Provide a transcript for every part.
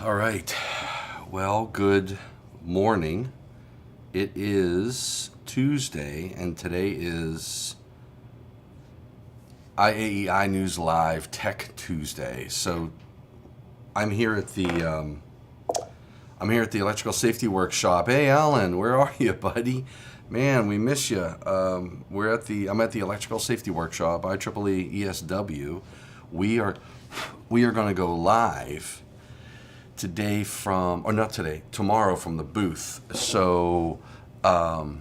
All right. Well, good morning. It is Tuesday, and today is IAEI News Live Tech Tuesday. So I'm here at the Electrical Safety Workshop. Hey, Alan, where are you, buddy? Man, we miss you. I'm at the Electrical Safety Workshop, IEEE ESW. We are going to go live today tomorrow from the booth. So I'm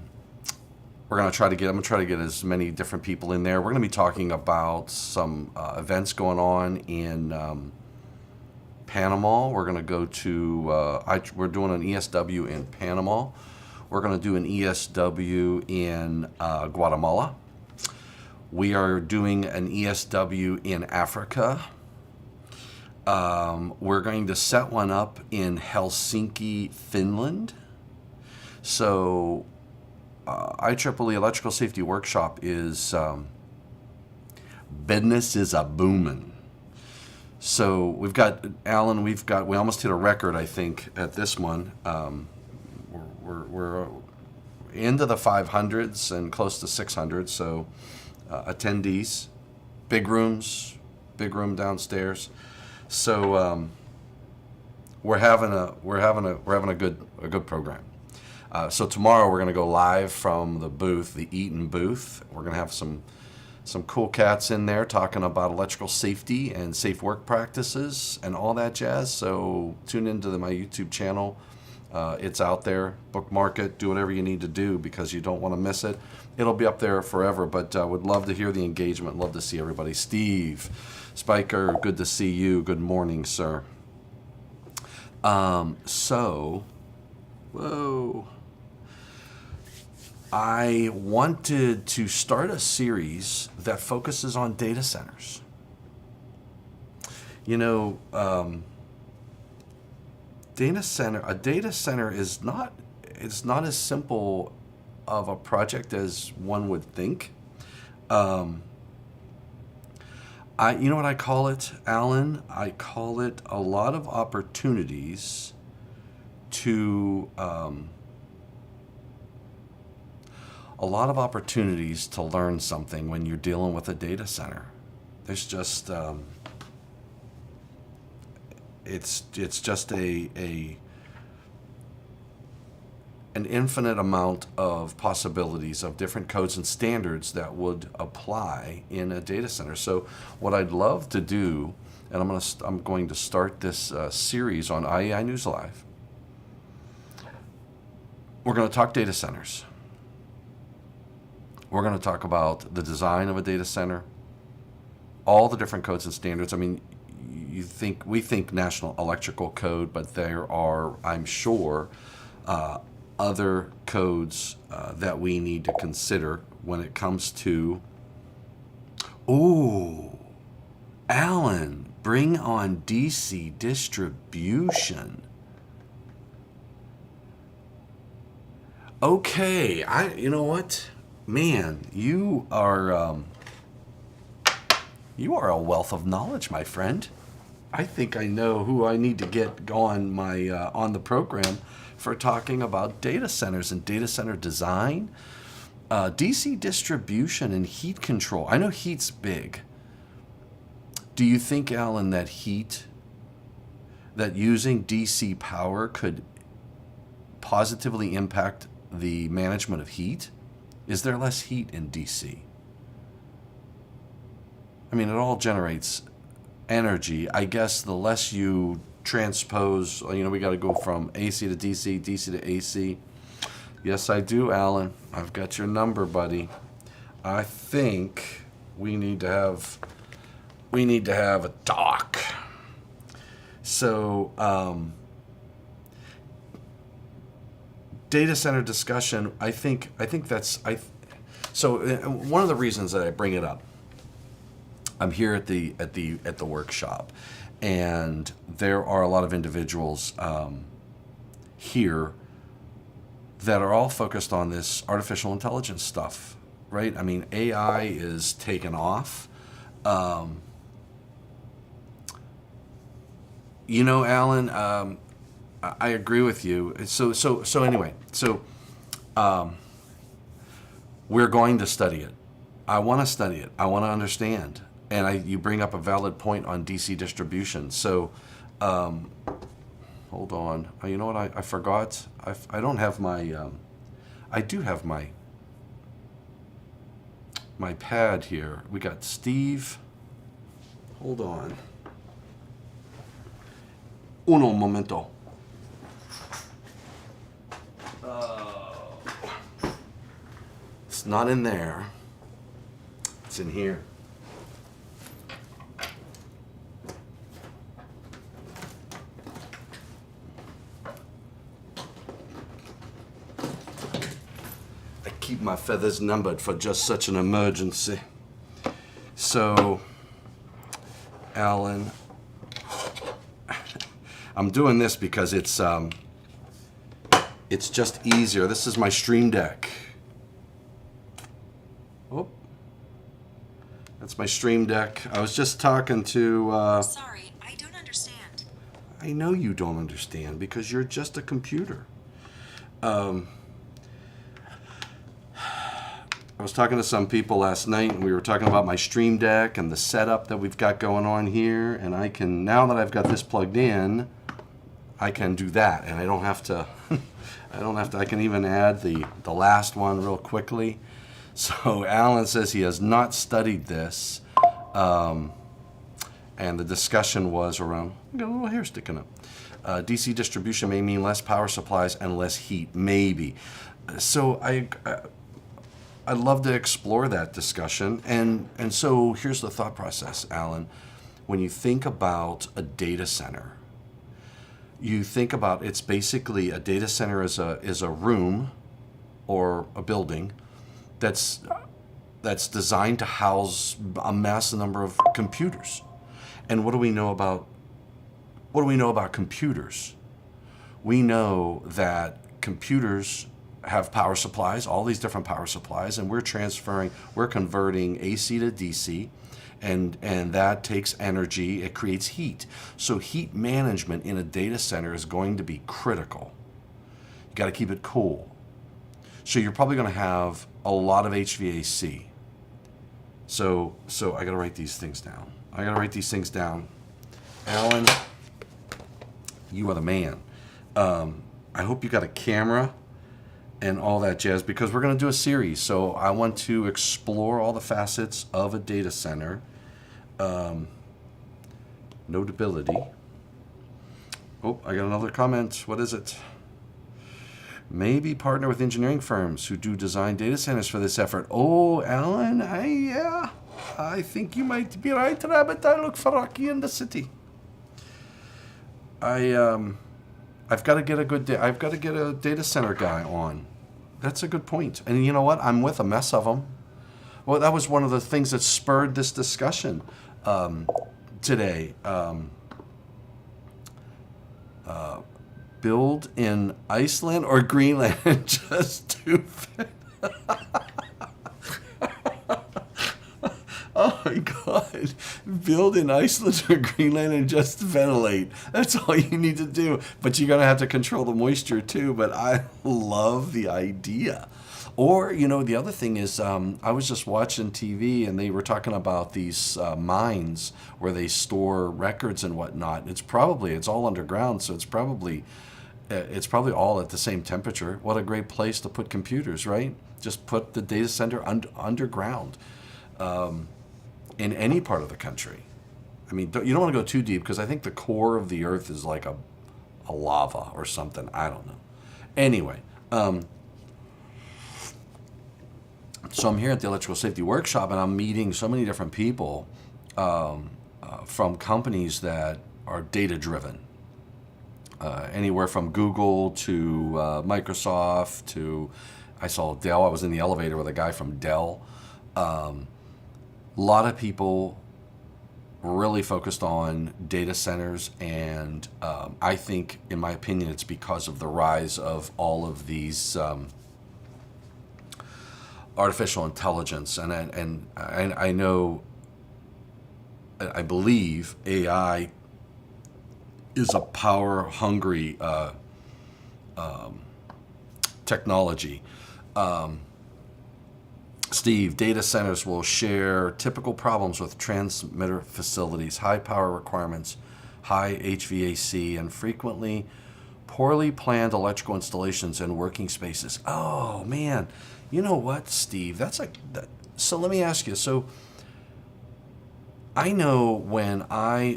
going to try to get as many different people in there. We're going to be talking about some events going on in Panama. We're going to go to, we're doing an ESW in Panama. We're going to do an ESW in Guatemala. We are doing an ESW in Africa. We're going to set one up in Helsinki, Finland. So IEEE Electrical Safety Workshop is business is a booming. So we've got Alan. We almost hit a record, I think, at this one. We're into the 500s and close to 600. So attendees, big room downstairs. So we're having a good program. So tomorrow we're going to go live from the booth, the Eaton booth. We're going to have some cool cats in there talking about electrical safety and safe work practices and all that jazz. So tune into my YouTube channel. It's out there. Bookmark it. Do whatever you need to do because you don't want to miss it. It'll be up there forever, but would love to hear the engagement. Love to see everybody. Steve, Spiker, good to see you. Good morning, sir. I wanted to start a series that focuses on data centers. You know, a data center is not as simple of a project as one would think. You know what I call it, Alan? I call it a lot of opportunities to learn something when you're dealing with a data center. There's just it's just an infinite amount of possibilities of different codes and standards that would apply in a data center. So what I'd love to do, and I'm going to start this series on IEI News Live. We're going to talk data centers. We're going to talk about the design of a data center, all the different codes and standards. I mean, we think National Electrical Code, but there are, I'm sure, other codes that we need to consider when it comes to. Ooh, Alan, bring on DC distribution. Okay, you know what? Man, you are a wealth of knowledge, my friend. I think I know who I need to get on on the program for talking about data centers and data center design, DC distribution and heat control. I know heat's big. Do you think, Alan, that using DC power could positively impact the management of heat? Is there less heat in DC? I mean, it all generates energy. I guess the less you transpose, we got to go from AC to DC, DC to AC. Yes, I do, Alan. I've got your number, buddy. I think we need to have a talk. So, data center discussion. So one of the reasons that I bring it up, I'm here at the workshop, and there are a lot of individuals here that are all focused on this artificial intelligence stuff, right? I mean, AI is taken off. Alan, I agree with you. So anyway, we're going to study it. I want to study it. I want to understand. And you bring up a valid point on DC distribution. So, hold on. You know what? I forgot. I don't have my. I do have my pad here. We got Steve. Hold on. Uno momento. It's not in there. It's in here. I keep my feathers numbered for just such an emergency. So, Alan, I'm doing this because it's just easier. This is my Stream Deck. Oh, that's my Stream Deck. I was just talking to... Sorry, I don't understand. I know you don't understand because you're just a computer. I was talking to some people last night, and we were talking about my Stream Deck and the setup that we've got going on here, and now that I've got this plugged in, I can do that, and I don't have to, I can even add the last one real quickly. So Alan says he has not studied this, and the discussion was around, got a little hair sticking up. DC distribution may mean less power supplies and less heat, maybe. So I'd love to explore that discussion, and so here's the thought process, Alan. When you think about a data center, you think about it's basically a data center is a room or a building that's designed to house a massive number of computers. And what do we know about computers? We know that computers have power supplies, all these different power supplies, and we're converting AC to DC, and that takes energy, it creates heat. So heat management in a data center is going to be critical. You got to keep it cool. So you're probably going to have a lot of HVAC. So I got to write these things down. Alan, you are the man. I hope you got a camera and all that jazz, because we're going to do a series. So I want to explore all the facets of a data center. Notability. Oh, I got another comment. What is it? Maybe partner with engineering firms who do design data centers for this effort. Oh, Alan, I think you might be right, Rabbit. I look for Rocky in the city. I've got to get I've got to get a data center guy on. That's a good point. And you know what? I'm with a mess of them. Well, that was one of the things that spurred this discussion today. Build in Iceland or Greenland, just to Oh my God. Build in Iceland or Greenland and just ventilate. That's all you need to do. But you're going to have to control the moisture too. But I love the idea. Or, the other thing is, I was just watching TV and they were talking about these mines where they store records and whatnot. It's all underground, so it's probably all at the same temperature. What a great place to put computers, right? Just put the data center underground in any part of the country. I mean, you don't want to go too deep because I think the core of the earth is like a lava or something. I don't know. Anyway, so I'm here at the Electrical Safety Workshop, and I'm meeting so many different people from companies that are data-driven. Anywhere from Google to Microsoft to, I saw Dell. I was in the elevator with a guy from Dell. A lot of people really focused on data centers, and I think, in my opinion, it's because of the rise of all of these artificial intelligence, and I believe AI is a power-hungry technology. Steve, data centers will share typical problems with transmitter facilities, high power requirements, high HVAC, and frequently poorly planned electrical installations and working spaces. Oh man, you know what, Steve? That's like that. So let me ask you. So I know when I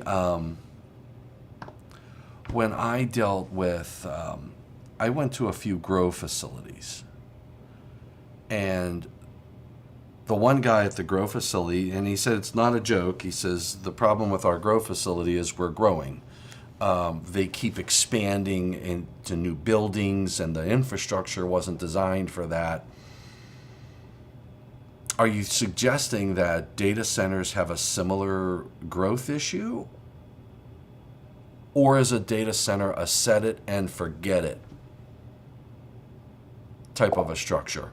dealt with, I went to a few grow facilities, and the one guy at the grow facility, and he said it's not a joke. He says the problem with our grow facility is we're growing. They keep expanding into new buildings, and the infrastructure wasn't designed for that. Are you suggesting that data centers have a similar growth issue? Or is a data center a set it and forget it type of a structure?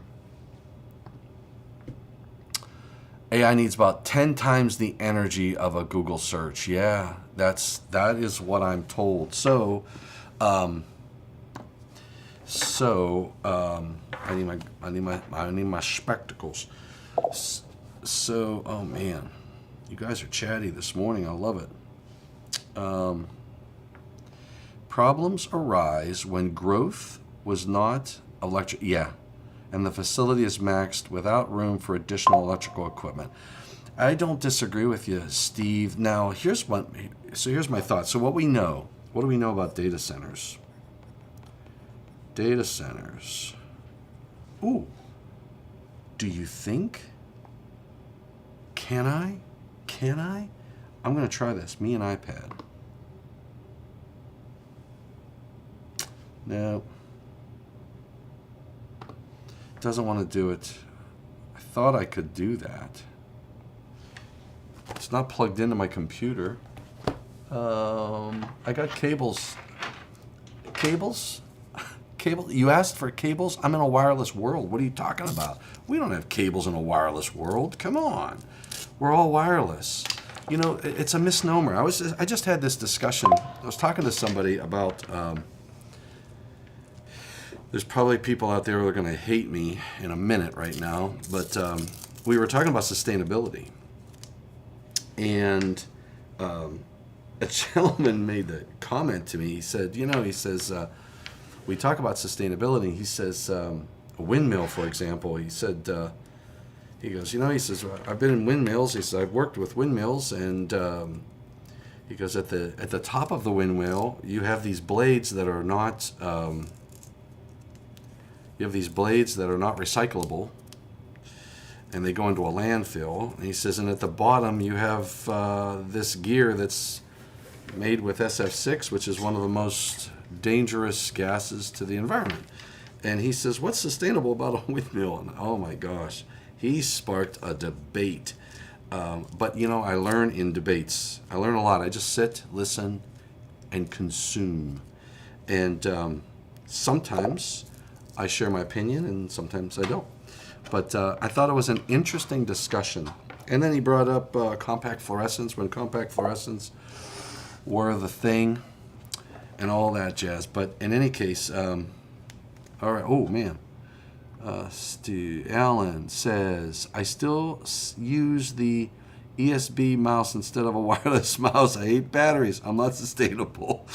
AI needs about 10 times the energy of a Google search. Yeah, that is what I'm told. So, I need my spectacles. So, oh man, you guys are chatty this morning. I love it. Problems arise when growth was not electric. Yeah. And the facility is maxed without room for additional electrical equipment. I don't disagree with you, Steve. Now, here's my thought. So what do we know about data centers? Data centers. Ooh. Do you think? Can I? I'm going to try this. Me and iPad. No. Doesn't want to do it. I thought I could do that. It's not plugged into my computer. I got cables. Cables? You asked for cables? I'm in a wireless world. What are you talking about? We don't have cables in a wireless world. Come on. We're all wireless. You know, it's a misnomer. I just had this discussion. I was talking to somebody about... there's probably people out there who are going to hate me in a minute right now, but we were talking about sustainability. And a gentleman made the comment to me. He said, we talk about sustainability. He says, a windmill, for example. He said, he goes, I've been in windmills. He said, I've worked with windmills, and he goes, at the top of the windmill, you have these blades that are not... You have these blades that are not recyclable, and they go into a landfill. And he says, and at the bottom you have this gear that's made with SF6, which is one of the most dangerous gases to the environment. And he says, what's sustainable about a windmill? And oh my gosh, he sparked a debate. But I learn in debates. I learn a lot. I just sit, listen, and consume. And sometimes I share my opinion, and sometimes I don't. But I thought it was an interesting discussion. And then he brought up compact fluorescents, when compact fluorescents were the thing, and all that jazz. But in any case, all right. Oh man, Steve Allen says I still use the ESB mouse instead of a wireless mouse. I hate batteries. I'm not sustainable.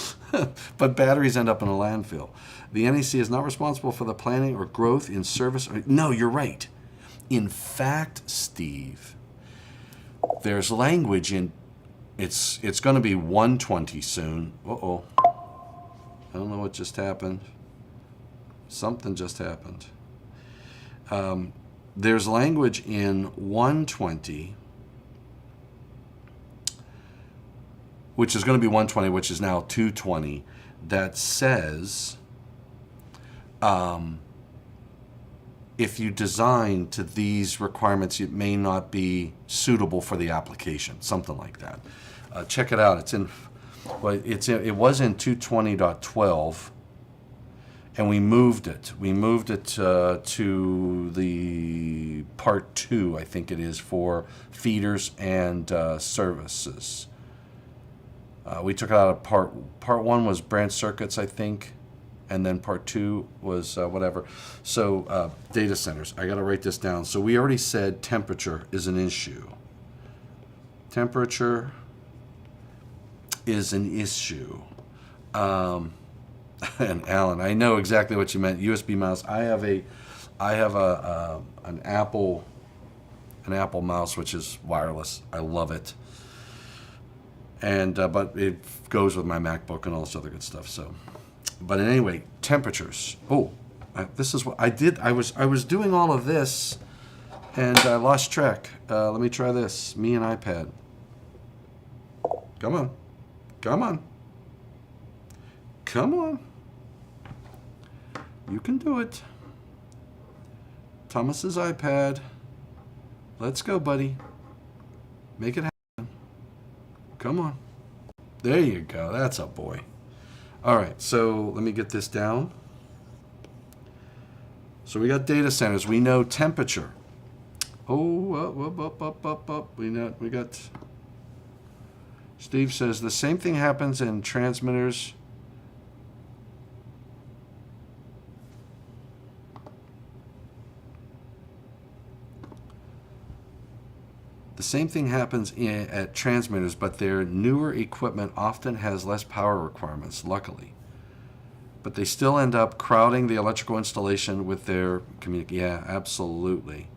But batteries end up in a landfill. The NEC is not responsible for the planning or growth in service. No, you're right. In fact, Steve, there's language in... It's going to be 120 soon. Uh-oh. I don't know what just happened. Something just happened. There's language in 120, which is going to be 120, which is now 220, that says... if you design to these requirements, it may not be suitable for the application, something like that. Check it out. It was in 220.12, and we moved it. We moved it to the part 2, I think it is, for feeders and services. We took it out of part one was branch circuits, I think, and then part two was whatever. So data centers. I got to write this down. So we already said temperature is an issue. Temperature is an issue. And Alan, I know exactly what you meant. USB mouse. I have an Apple mouse which is wireless. I love it. And but it goes with my MacBook and all this other good stuff. So, but anyway, temperatures. Oh, this is what I did. I was doing all of this, and I lost track. Let me try this. Me and iPad. Come on, come on, come on. You can do it. Thomas's iPad. Let's go, buddy. Make it happen. Come on. There you go. That's a boy. All right, so let me get this down. So we got data centers. We know temperature. Oh, up. We got. Steve says the same thing happens in transmitters. The same thing happens at transmitters, but their newer equipment often has less power requirements, luckily. But they still end up crowding the electrical installation with their Yeah, absolutely.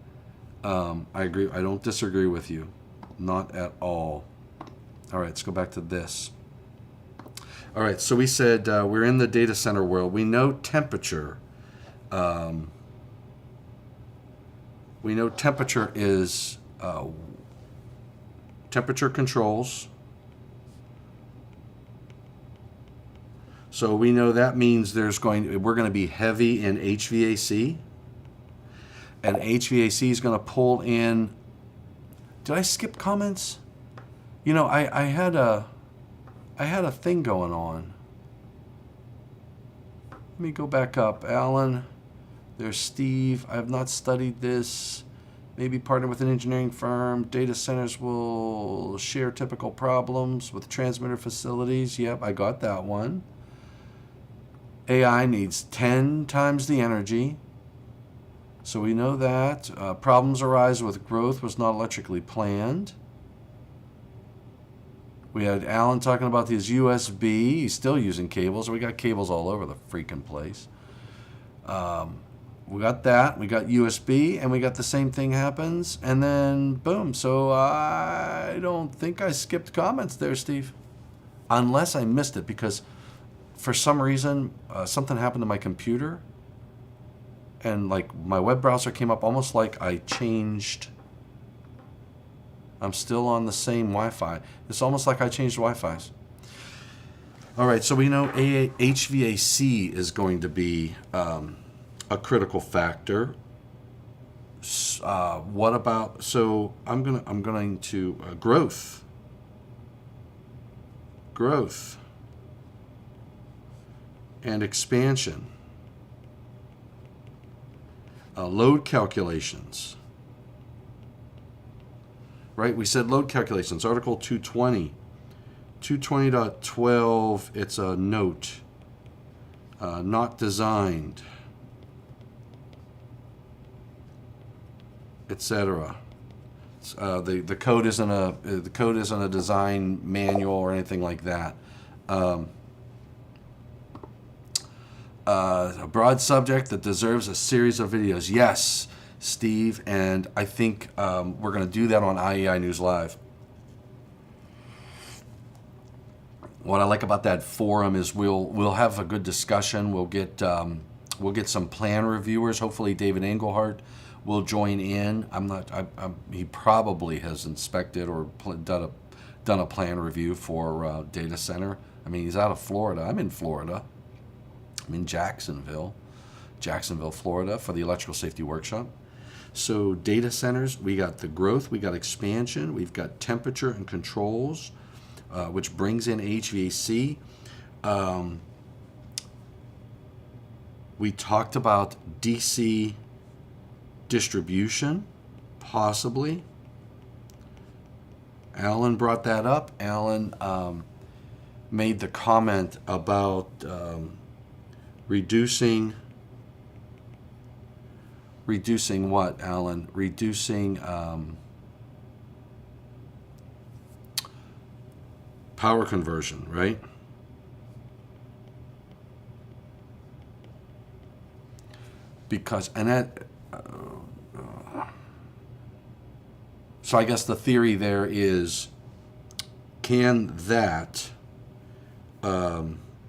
I agree. I don't disagree with you. Not at all. All right, let's go back to this. All right, so we said we're in the data center world. We know temperature. We know temperature is temperature controls. So we know that means we're going to be heavy in HVAC, and HVAC is going to pull in. Did I skip comments? You know, I had a thing going on. Let me go back up. Alan, there's Steve. I have not studied this. Maybe partner with an engineering firm. Data centers will share typical problems with transmitter facilities. Yep, I got that one. AI needs 10 times the energy. So we know that. Problems arise with growth was not electrically planned. We had Alan talking about his USB. He's still using cables. We got cables all over the freaking place. We got that. We got USB, and we got the same thing happens, and then boom. So I don't think I skipped comments there, Steve, unless I missed it because for some reason something happened to my computer, and like my web browser came up almost like I changed. I'm still on the same Wi-Fi. It's almost like I changed Wi-Fi's. All right, so we know HVAC is going to be a critical factor. What about? So I'm going to growth and expansion, load calculations. Right? We said load calculations. Article 220. 220.12, it's a note. Not designed, etc. The code isn't a design manual or anything like that. A broad subject that deserves a series of videos. Yes, Steve, and I think we're going to do that on IEI News Live. What I like about that forum is we'll have a good discussion. We'll get some plan reviewers. Hopefully, David Engelhardt will join in. He probably has inspected or done a plan review for data center. I mean, he's out of Florida. I'm in Florida. I'm in Jacksonville, Florida, for the electrical safety workshop. So data centers, we got the growth, we got expansion, we've got temperature and controls, which brings in HVAC. We talked about DC distribution, possibly. Alan brought that up. Alan, made the comment about reducing what, Alan? Reducing power conversion, right? Because, and that, so I guess the theory there is, can that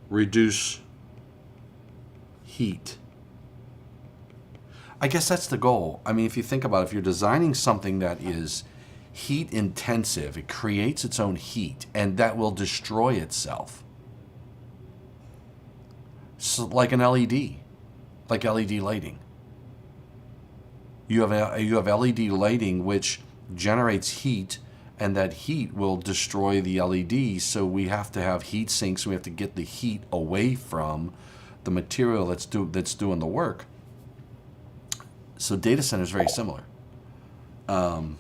reduce heat? I guess that's the goal. I mean, if you think about it, if you're designing something that is heat intensive, it creates its own heat, and that will destroy itself. So like an LED, like LED lighting. You have LED lighting which generates heat, and that heat will destroy the LED. So we have to have heat sinks. We have to get the heat away from the material that's doing the work. So data center is very similar. I'm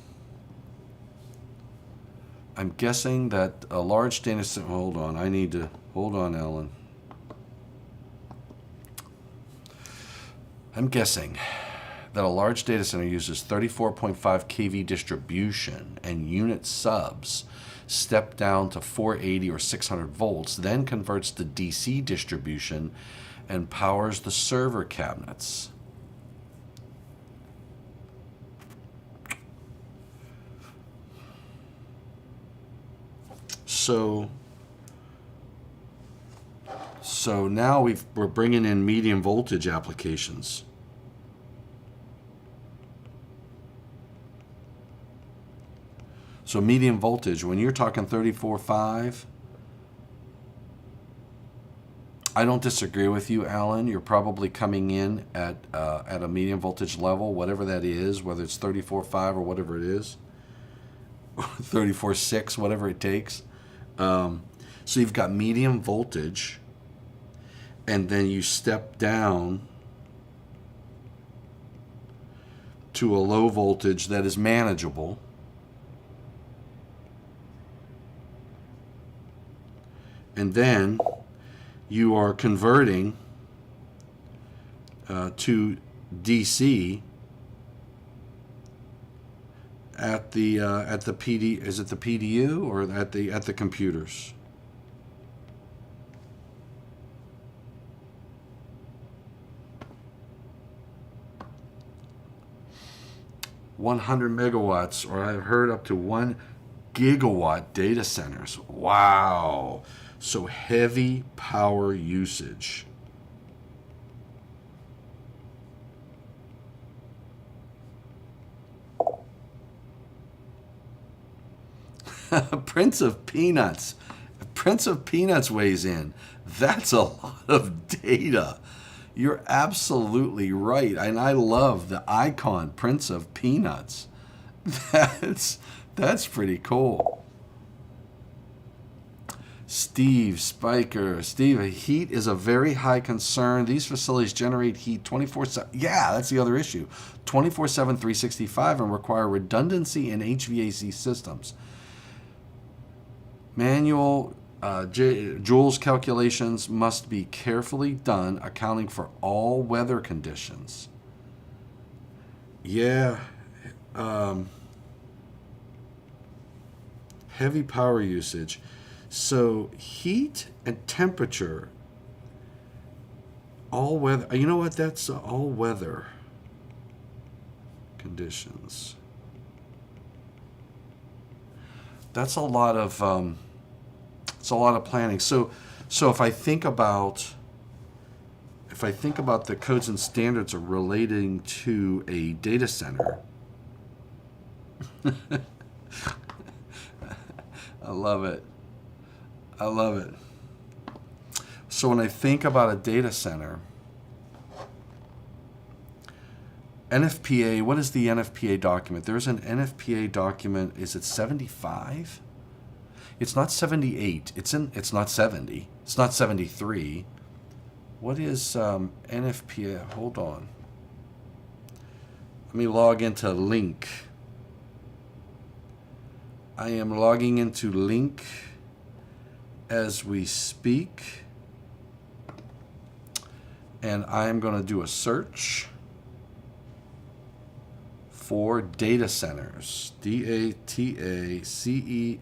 guessing that a large data center. Hold on, Alan. I'm guessing that a large data center uses 34.5 kV distribution, and unit subs step down to 480 or 600 volts, then converts to DC distribution and powers the server cabinets. So now we're bringing in medium voltage applications. So medium voltage, when you're talking 34.5, I don't disagree with you, Alan. You're probably coming in at a medium voltage level, whatever that is, whether it's 34.5 or whatever it is, 34.6, whatever it takes. So you've got medium voltage, and then you step down to a low voltage that is manageable. And then you are converting to DC at the PD. Is it the PDU or at the computers? (100 megawatts), or I've heard up to 1 gigawatt data centers. Wow. So heavy power usage. Prince of Peanuts. Prince of Peanuts weighs in. That's a lot of data. You're absolutely right. And I love the icon, Prince of Peanuts. That's pretty cool. Steve Spiker. Steve, heat is a very high concern. These facilities generate heat 24/7. Yeah, that's the other issue. 24/7, 365, and require redundancy in HVAC systems. Manual joules calculations must be carefully done, accounting for all weather conditions. Yeah. Heavy power usage. So heat and temperature, all weather. You know what? That's all weather conditions. That's a lot of planning. So if I think about the codes and standards relating to a data center, I love it. So when I think about a data center, NFPA, what is the NFPA document? There's an NFPA document. Is it 75? It's not 78. It's not 70. It's not 73. What is NFPA? Hold on. Let me log into Link. I am logging into Link. as we speak. And I'm going to do a search for data centers. DATACE.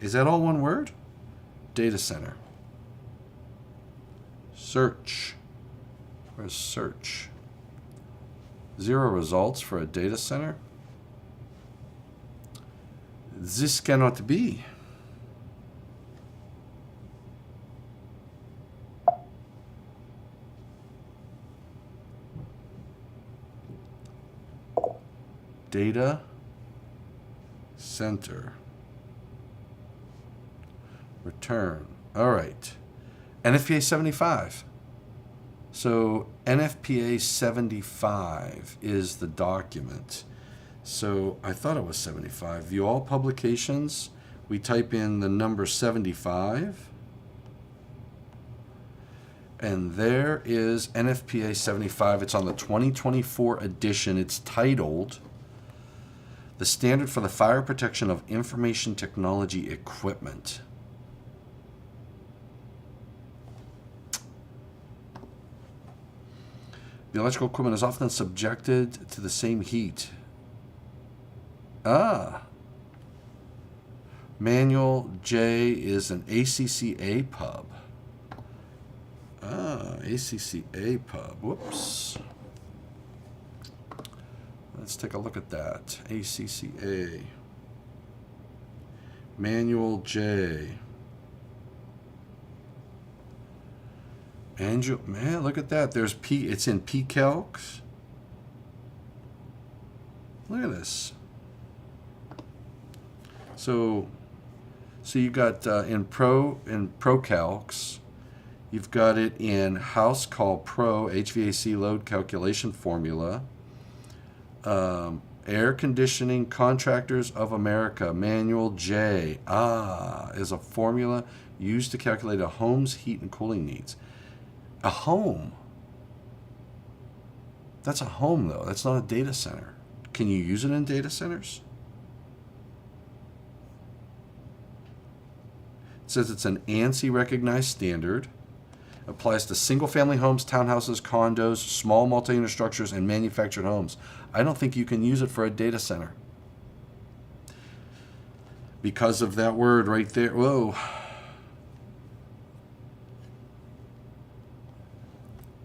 Is that all one word? Data center. Search. Where's search? 0 results for a data center. This cannot be. Data center. Return. All right. NFPA 75. So NFPA 75 is the document. So I thought it was 75. View all publications. We type in the number 75. And there is NFPA 75. It's on the 2024 edition. It's titled The Standard for the Fire Protection of Information Technology Equipment. The electrical equipment is often subjected to the same heat. Manual J is an ACCA pub. ACCA pub. Whoops. Let's take a look at that. ACCA. Manual J. Man, look at that. There's P. It's in PCalcs. Look at this. So you got in ProCalcs, you've got it in House Call Pro HVAC load calculation formula. Air Conditioning Contractors of America, Manual J. Is a formula used to calculate a home's heat and cooling needs. A home. That's a home, though. That's not a data center. Can you use it in data centers? It says it's an ANSI recognized standard. Applies to single-family homes, townhouses, condos, small multi-unit structures, and manufactured homes. I don't think you can use it for a data center. Because of that word right there. Whoa.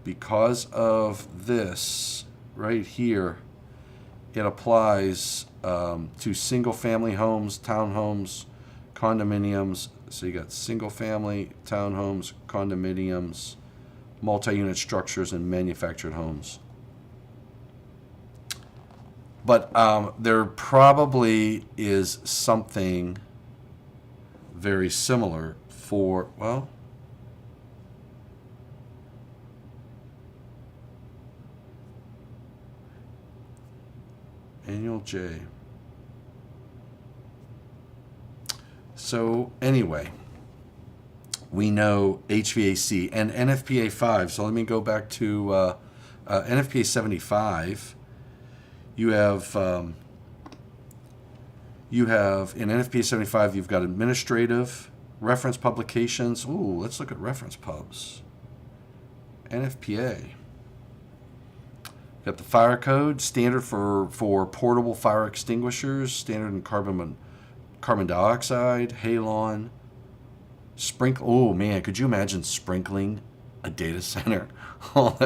Because of this right here, it applies to single-family homes, townhomes, condominiums. So you got single-family, townhomes, condominiums, multi-unit structures, and manufactured homes. But there probably is something very similar for, well, Annual J. So anyway, we know HVAC and NFPA 5. So let me go back to NFPA 75. You have in NFPA 75, you've got administrative, reference publications. Ooh, let's look at reference pubs. NFPA. Got the fire code, standard for portable fire extinguishers, standard in carbon dioxide, halon, sprinkle. Oh man, could you imagine sprinkling a data center? Oh,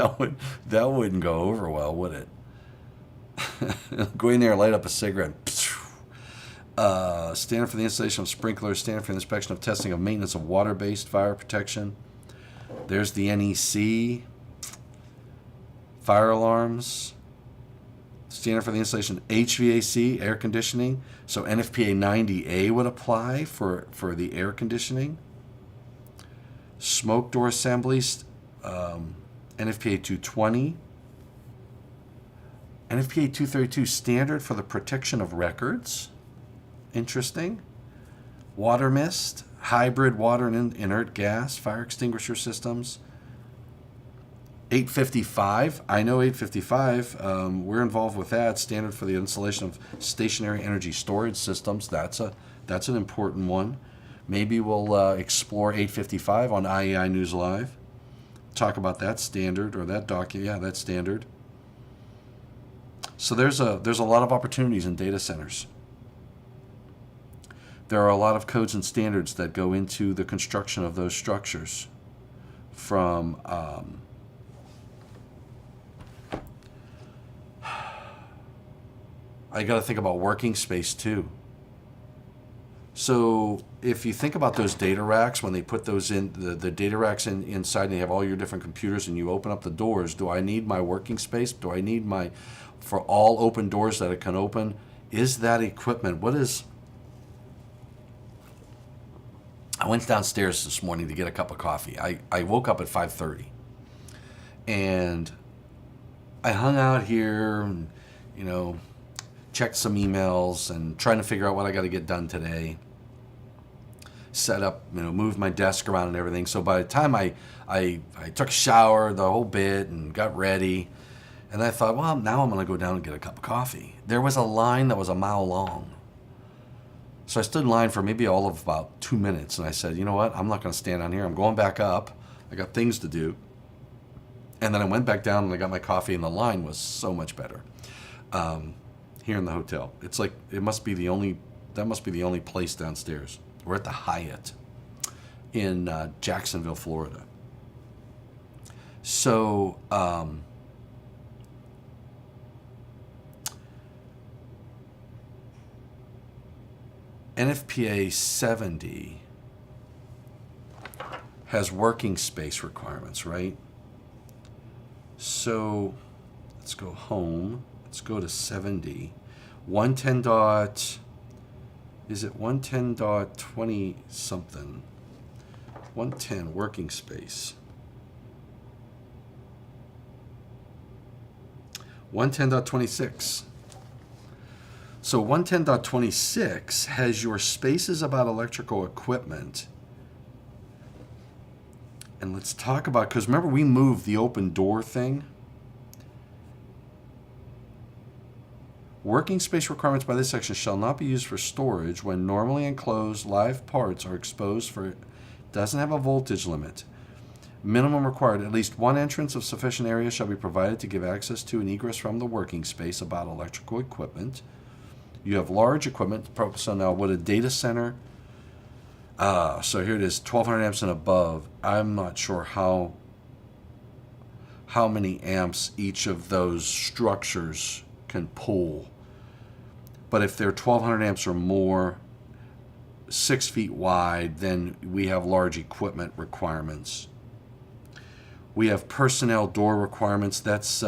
that wouldn't go over well, would it? Go in there, light up a cigarette. Standard for the installation of sprinklers, standard for the inspection of testing of maintenance of water-based fire protection. There's the NEC. Fire alarms, standard for the installation of HVAC, air conditioning. So NFPA 90A would apply for the air conditioning. Smoke door assemblies, NFPA 220. NFPA 232, standard for the protection of records. Interesting. Water mist, hybrid water and inert gas, fire extinguisher systems. 855, I know 855, we're involved with that. Standard for the installation of stationary energy storage systems. That's an important one. Maybe we'll explore 855 on IEI News Live. Talk about that standard or that document. Yeah, that's standard. So there's a lot of opportunities in data centers. There are a lot of codes and standards that go into the construction of those structures. From I got to think about working space too. So if you think about those data racks, when they put those in, the data racks inside and they have all your different computers and you open up the doors, do I need my working space? Do I need for all open doors that it can open? Is that equipment? I went downstairs this morning to get a cup of coffee. I woke up at 5:30 and I hung out here and, checked some emails and trying to figure out what I got to get done today. Set up, moved my desk around and everything. So by the time I took a shower, the whole bit, and got ready, and I thought, well, now I'm going to go down and get a cup of coffee. There was a line that was a mile long. So I stood in line for maybe all of about 2 minutes, and I said, you know what? I'm not going to stand down here. I'm going back up. I got things to do. And then I went back down and I got my coffee, and the line was so much better here in the hotel. It's like that must be the only place downstairs. We're at the Hyatt in Jacksonville, Florida. So NFPA 70 has working space requirements, right? So let's go home. Let's go to 70. 110 is it 110.20 something? 110 working space. 110.26. So 110.26 has your spaces about electrical equipment. And let's talk about, because remember we moved the open door thing. Working space requirements by this section shall not be used for storage when normally enclosed live parts are exposed for, doesn't have a voltage limit. Minimum required, at least one entrance of sufficient area shall be provided to give access to and egress from the working space about electrical equipment. You have large equipment, so now what a data center, so here it is, 1200 amps and above. I'm not sure how many amps each of those structures can pull. But if they're 1200 amps or more, 6 feet wide, then we have large equipment requirements. We have personnel door requirements. That's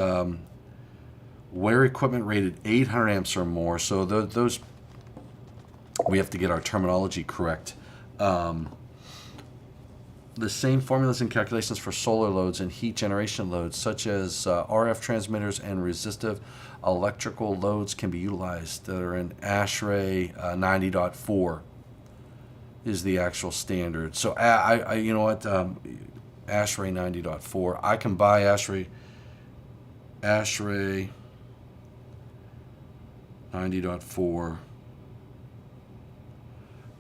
where equipment rated 800 amps or more. So those, we have to get our terminology correct. The same formulas and calculations for solar loads and heat generation loads, such as RF transmitters and resistive electrical loads, can be utilized that are in ASHRAE 90.4 is the actual standard. So I you know what, ASHRAE 90.4. I can buy ASHRAE 90.4.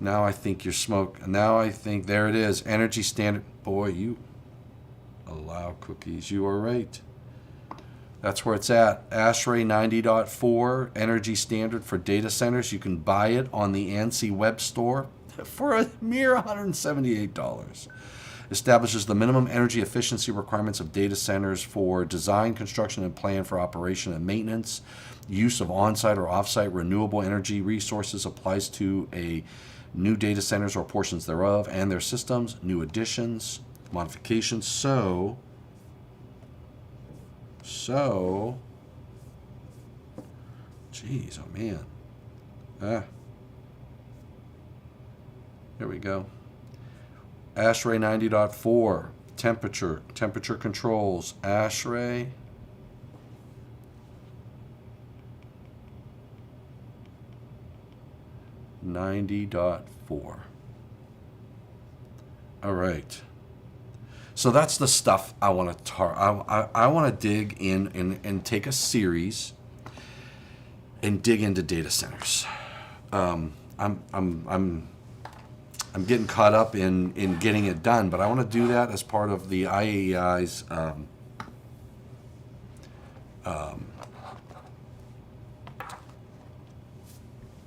Now I think you're smoke. Now I think, there it is, energy standard. Boy, you allow cookies. You are right. That's where it's at. ASHRAE 90.4, energy standard for data centers. You can buy it on the ANSI web store for a mere $178. Establishes the minimum energy efficiency requirements of data centers for design, construction, and plan for operation and maintenance. Use of on-site or off-site renewable energy resources applies to a new data centers or portions thereof and their systems, new additions, modifications. So, geez, oh man. Here we go. ASHRAE 90.4, temperature controls, ASHRAE 90.4. All right. So that's the stuff I want to I want to dig in and take a series and dig into data centers. I'm getting caught up in getting it done, but I want to do that as part of the IAEI's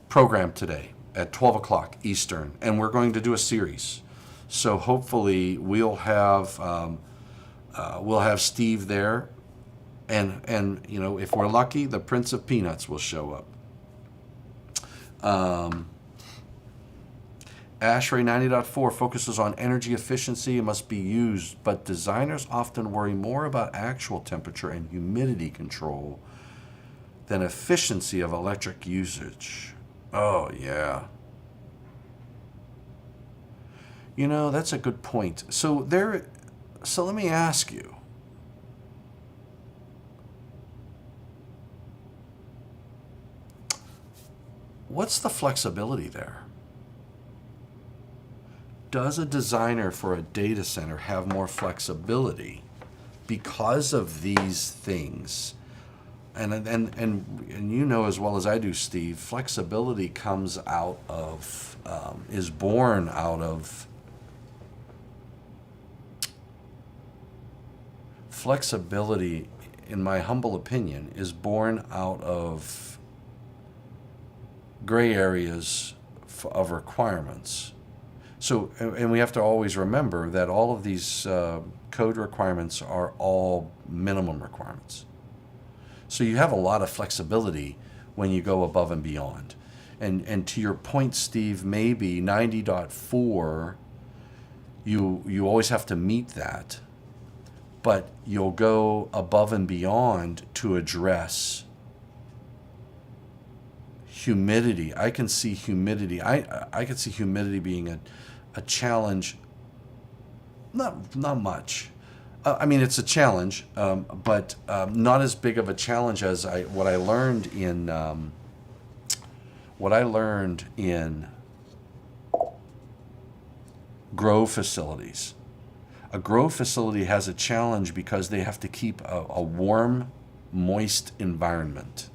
program today at 12 o'clock Eastern, and we're going to do a series. So hopefully we'll have Steve there, and you know, if we're lucky, the Prince of Peanuts will show up. ASHRAE 90.4 focuses on energy efficiency and must be used, but designers often worry more about actual temperature and humidity control than efficiency of electric usage. Oh, yeah. You know, that's a good point. So let me ask you. What's the flexibility there? Does a designer for a data center have more flexibility because of these things? And you know as well as I do, Steve, flexibility comes out of, is born out of, flexibility, in my humble opinion, is born out of gray areas of requirements. So, and we have to always remember that all of these code requirements are all minimum requirements. So you have a lot of flexibility when you go above and beyond. And to your point, Steve, maybe 90.4, you always have to meet that, but you'll go above and beyond to address humidity. I can see humidity. I can see humidity being a challenge. Not much. I mean, it's a challenge, but not as big of a challenge as what I learned in grow facilities. A grow facility has a challenge because they have to keep a warm, moist environment,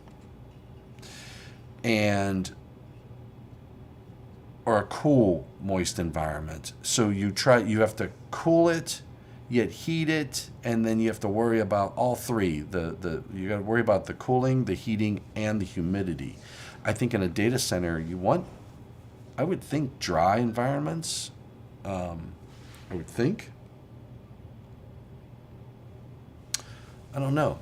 or a cool, moist environment. So you have to cool it, yet heat it, and then you have to worry about all three. You got to worry about the cooling, the heating, and the humidity. I think in a data center, I would think dry environments. I would think. I don't know.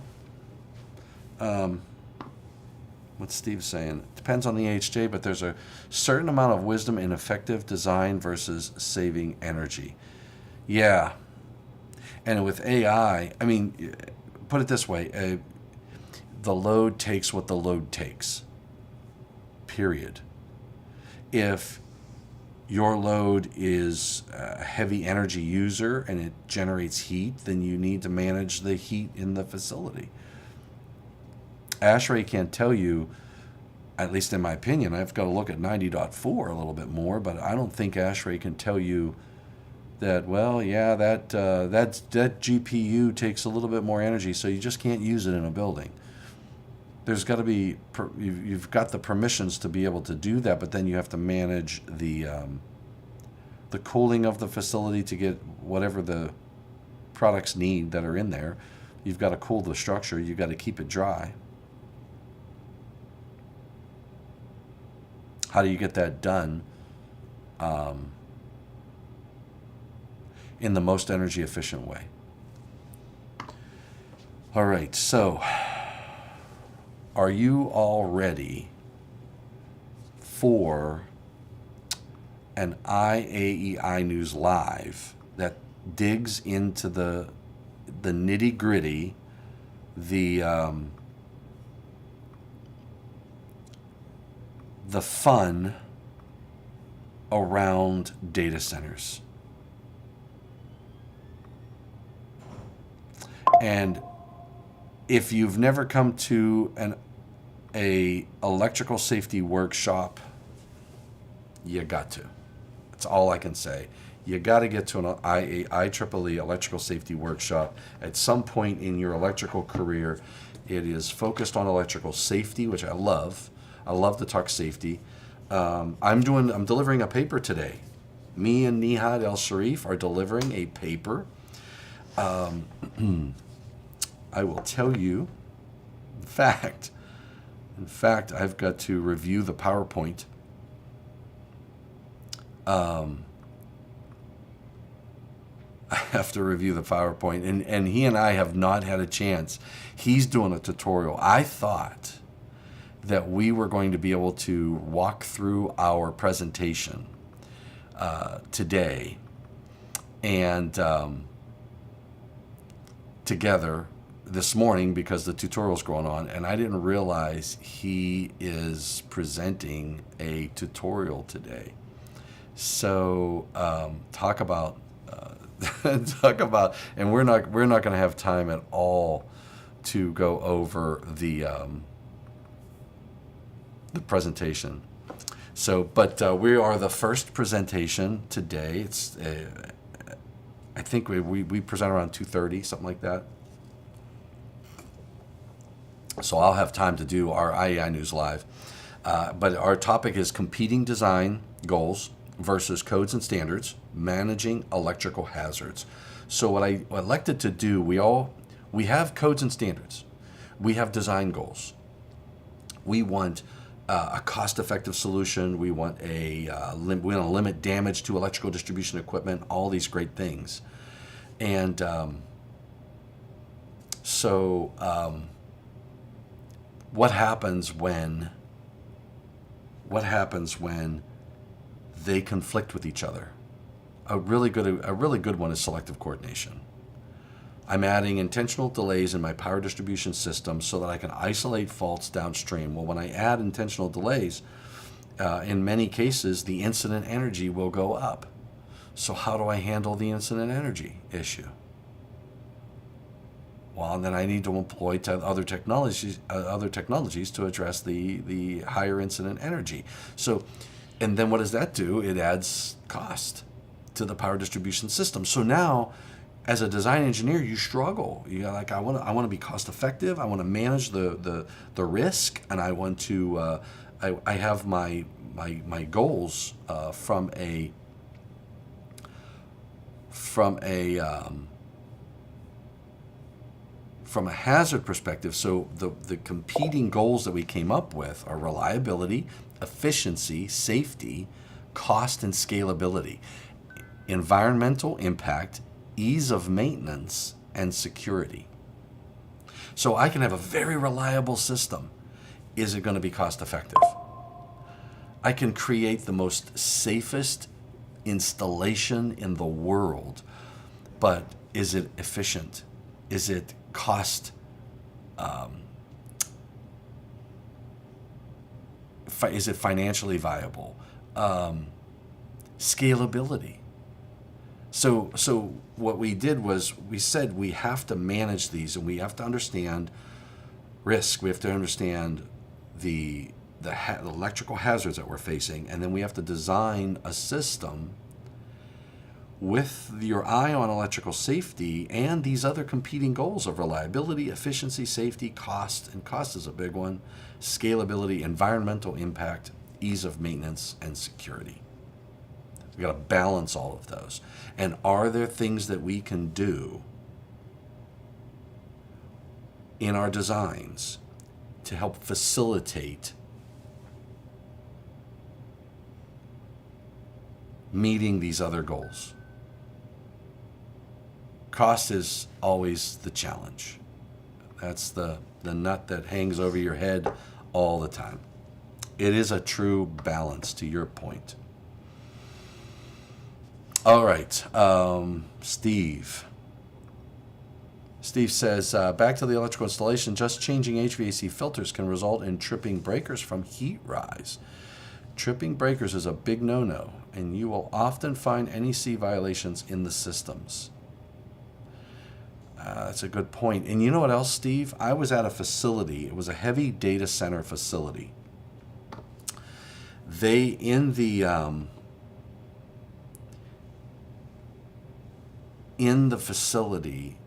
What's Steve saying? Depends on the HJ, but there's a certain amount of wisdom in effective design versus saving energy. Yeah. And with AI, I mean, put it this way, the load takes what the load takes, period. If your load is a heavy energy user and it generates heat, then you need to manage the heat in the facility. ASHRAE can't tell you, at least in my opinion, I've got to look at 90.4 a little bit more, but I don't think ASHRAE can tell you that, well, yeah, that GPU takes a little bit more energy, so you just can't use it in a building. There's got to be, you've got the permissions to be able to do that, but then you have to manage the cooling of the facility to get whatever the products need that are in there. You've got to cool the structure. You've got to keep it dry. How do you get that done in the most energy efficient way? All right, so are you all ready for an IAEI News Live that digs into the nitty-gritty, the fun around data centers? And if you've never come to a electrical safety workshop, you got to. That's all I can say. You got to get to an IEEE electrical safety workshop at some point in your electrical career. It is focused on electrical safety, which I love. I love to talk safety. I'm delivering a paper today Me and Nihad El Sharif are delivering a paper. I will tell you, in fact, I've got to review the PowerPoint. I have to review the PowerPoint, and he and I have not had a chance. He's doing a tutorial. I thought that we were going to be able to walk through our presentation today and together this morning because the tutorial's going on, and I didn't realize he is presenting a tutorial today. So talk about and we're not going to have time at all to go over the presentation. So, but we are the first presentation today. It's I think we present around 2:30, something like that. So I'll have time to do our IEI News Live. But our topic is competing design goals versus codes and standards, managing electrical hazards. So what I elected to do, we have codes and standards. We have design goals. We want a cost-effective solution. We want we want to limit damage to electrical distribution equipment, all these great things. And what happens when they conflict with each other? A really good one is selective coordination. I'm adding intentional delays in my power distribution system so that I can isolate faults downstream. Well, when I add intentional delays, in many cases, the incident energy will go up. So how do I handle the incident energy issue? Well, and then I need to employ other technologies to address the higher incident energy. So, and then what does that do? It adds cost to the power distribution system. So now, as a design engineer, you struggle. You're like, I want to be cost effective. I want to manage the risk, and I want to. I have my goals from a hazard perspective. So the competing goals that we came up with are reliability, efficiency, safety, cost, and scalability, environmental impact, ease of maintenance, and security. So I can have a very reliable system. Is it going to be cost effective? I can create the most safest installation in the world, but is it efficient? Is it cost? Is it financially viable? Scalability. So what we did was we said we have to manage these, and we have to understand risk. We have to understand the electrical hazards that we're facing, and then we have to design a system with your eye on electrical safety and these other competing goals of reliability, efficiency, safety, cost, and cost is a big one, scalability, environmental impact, ease of maintenance, and security. We got to balance all of those. And are there things that we can do in our designs to help facilitate meeting these other goals? Cost is always the challenge. That's the nut that hangs over your head all the time. It is a true balance, to your point. All right, Steve. Steve says, back to the electrical installation, just changing HVAC filters can result in tripping breakers from heat rise. Tripping breakers is a big no-no, and you will often find NEC violations in the systems. That's a good point. And you know what else, Steve? I was at a facility. It was a heavy data center facility. They, in the facility,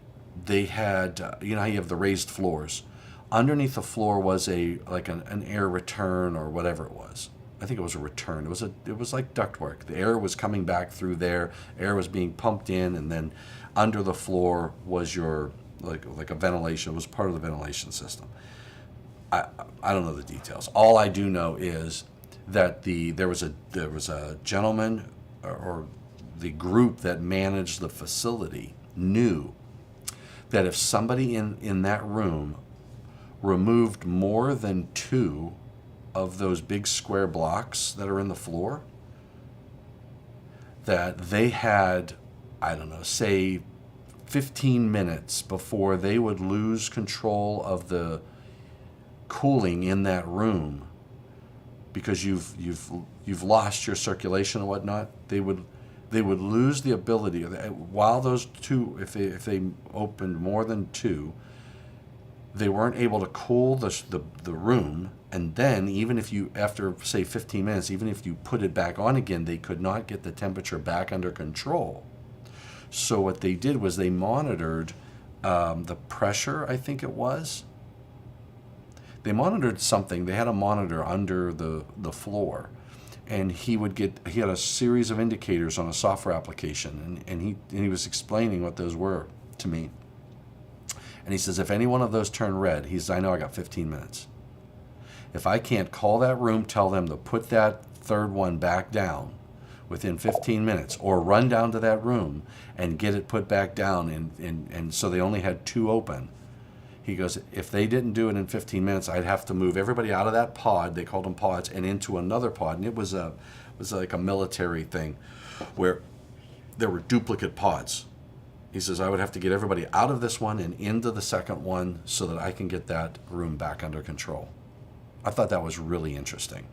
they had, you know how you have the raised floors. Underneath the floor was an air return or whatever it was. I think it was a return. It was like ductwork. The air was coming back through there. Air was being pumped in, and then under the floor was your like a ventilation. It was part of the ventilation system. I don't know the details. All I do know is that there was a gentleman or the group that managed the facility knew that if somebody in that room removed more than 2 of those big square blocks that are in the floor, that they had, I don't know, say 15 minutes before they would lose control of the cooling in that room, because you've lost your circulation and whatnot. They would lose the ability while those 2, if they opened more than 2, they weren't able to cool the room. And then even if you, after say 15 minutes, even if you put it back on again, they could not get the temperature back under control. So what they did was they monitored the pressure, I think it was. They monitored something. They had a monitor under the floor, and he had a series of indicators on a software application, and he was explaining what those were to me. And he says, if any one of those turn red, he says, I know I got 15 minutes. If I can't call that room, tell them to put that third one back down within 15 minutes, or run down to that room and get it put back down, and so they only had 2 open. He goes, if they didn't do it in 15 minutes, I'd have to move everybody out of that pod, they called them pods, and into another pod. And it was like a military thing where there were duplicate pods. He says, I would have to get everybody out of this one and into the second one so that I can get that room back under control. I thought that was really interesting.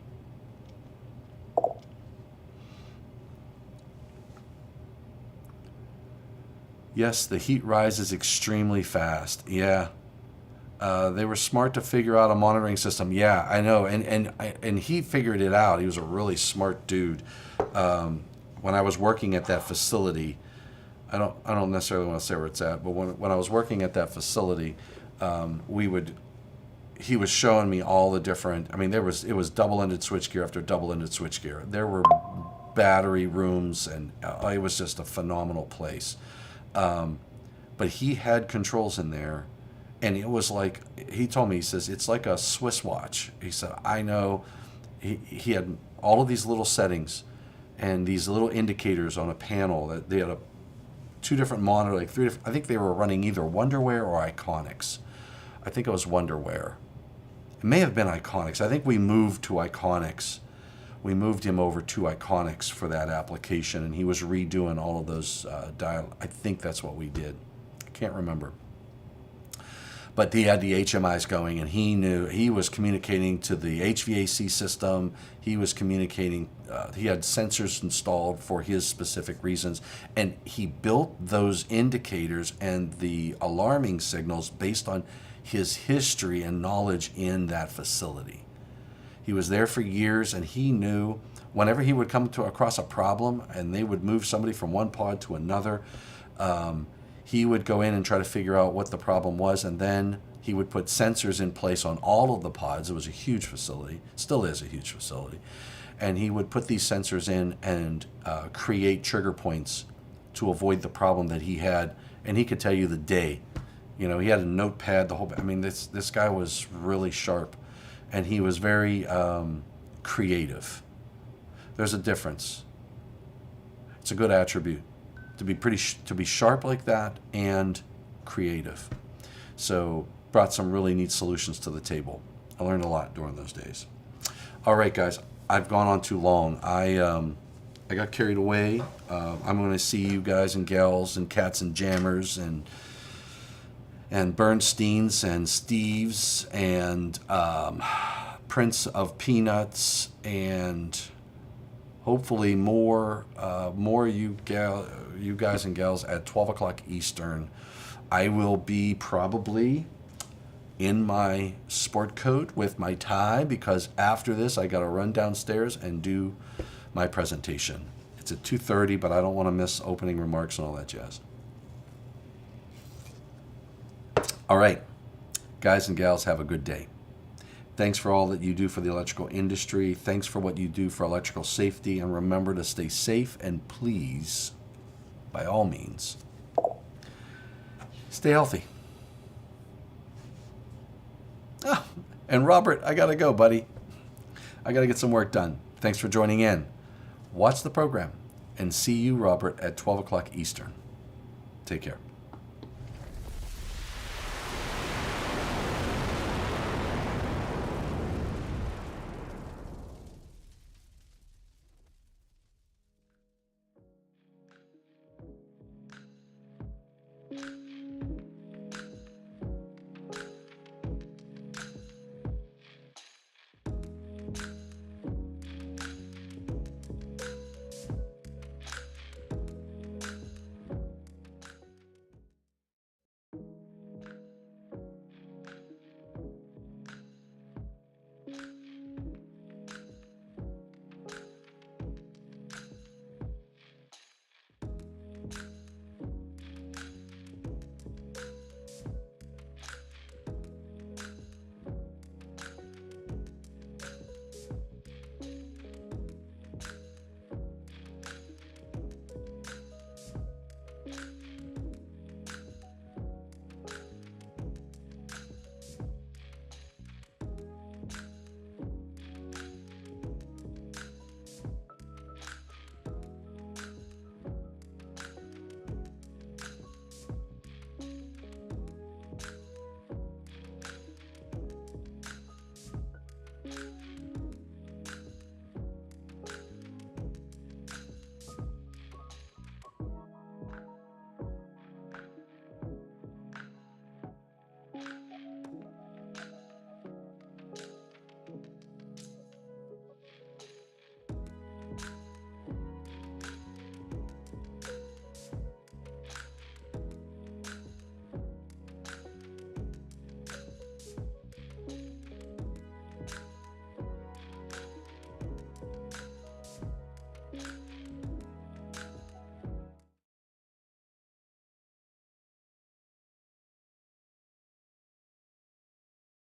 Yes, the heat rises extremely fast. Yeah. They were smart to figure out a monitoring system. Yeah, I know. And he figured it out. He was a really smart dude. When I was working at that facility, I don't necessarily want to say where it's at, but when I was working at that facility, he was showing me all the different, I mean, it was double-ended switchgear after double-ended switchgear. There were battery rooms, and it was just a phenomenal place. But he had controls in there, and it was like, he told me, he says, it's like a Swiss watch. He said, I know. He had all of these little settings and these little indicators on a panel that they had 2 different monitors, like 3 different, I think they were running either Wonderware or Iconics. I think it was Wonderware. It may have been Iconics. I think we moved to Iconics. We moved him over to Iconics for that application, and he was redoing all of those I think that's what we did. I can't remember. But he had the HMIs going, and he knew he was communicating to the HVAC system. He was communicating. He had sensors installed for his specific reasons, and he built those indicators and the alarming signals based on his history and knowledge in that facility. He was there for years, and he knew whenever he would come across a problem and they would move somebody from one pod to another, he would go in and try to figure out what the problem was, and then he would put sensors in place on all of the pods. It was a huge facility, still is a huge facility, and he would put these sensors in and create trigger points to avoid the problem that he had, and he could tell you the day. You know, he had a notepad, I mean, this guy was really sharp, and he was very creative. There's a difference. It's a good attribute to be sharp like that and creative. So brought some really neat solutions to the table. I learned a lot during those days. All right, guys, I've gone on too long. I got carried away. I'm going to see you guys and gals and cats and jammers and Bernsteins and Steves and Prince of Peanuts and hopefully more you guys and gals at 12 o'clock Eastern. I will be probably in my sport coat with my tie, because after this I got to run downstairs and do my presentation. It's at 2:30, but I don't want to miss opening remarks and all that jazz. All right, guys and gals, have a good day. Thanks for all that you do for the electrical industry. Thanks for what you do for electrical safety. And remember to stay safe and please, by all means, stay healthy. Oh, and Robert, I got to go, buddy. I got to get some work done. Thanks for joining in. Watch the program and see you, Robert, at 12 o'clock Eastern. Take care.